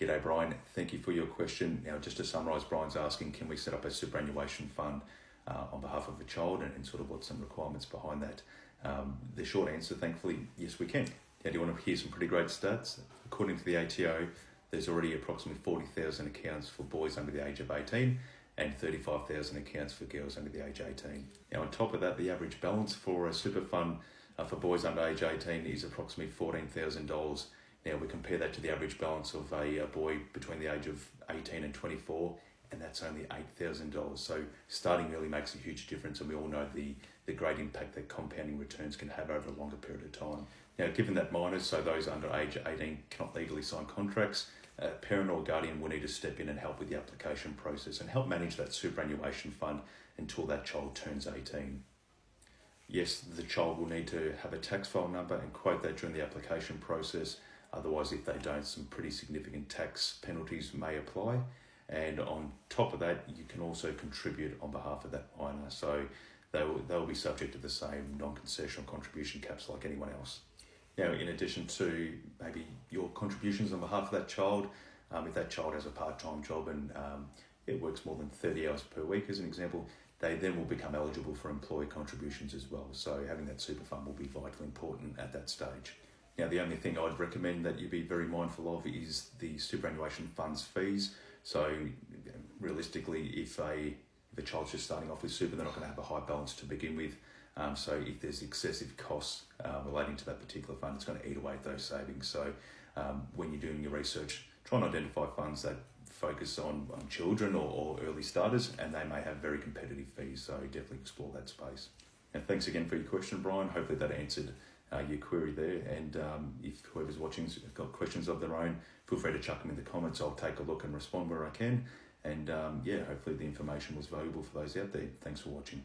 G'day Brian, thank you for your question. Now just to summarise, Brian's asking, can we set up a superannuation fund on behalf of a child and sort of what's some requirements behind that? The short answer, thankfully, yes we can. Now do you want to hear some pretty great stats? According to the ATO, there's already approximately 40,000 accounts for boys under the age of 18 and 35,000 accounts for girls under the age 18. Now on top of that, the average balance for a super fund for boys under age 18 is approximately $14,000. Now we compare that to the average balance of a boy between the age of 18 and 24, and that's only $8,000. So starting early makes a huge difference, and we all know the great impact that compounding returns can have over a longer period of time. Now given that minors, so those under age 18, cannot legally sign contracts, a parent or guardian will need to step in and help with the application process and help manage that superannuation fund until that child turns 18. Yes, the child will need to have a tax file number and quote that during the application process. Otherwise, if they don't, some pretty significant tax penalties may apply. And on top of that, you can also contribute on behalf of that minor. So they'll be subject to the same non-concessional contribution caps like anyone else. Now, in addition to maybe your contributions on behalf of that child, if that child has a part-time job and it works more than 30 hours per week, as an example, they then will become eligible for employee contributions as well. So having that super fund will be vitally important at that stage. Now, the only thing I'd recommend that you be very mindful of is the superannuation fund's fees. So realistically, if the child's just starting off with super, they're not going to have a high balance to begin with. So if there's excessive costs relating to that particular fund, it's going to eat away at those savings. So when you're doing your research, try and identify funds that focus on children or early starters, and they may have very competitive fees. So definitely explore that space. And thanks again for your question, Brian. Hopefully that answered your query there, and if whoever's watching has got questions of their own, feel free to chuck them in the comments. I'll take a look and respond where I can, and hopefully the information was valuable for those out there. Thanks for watching.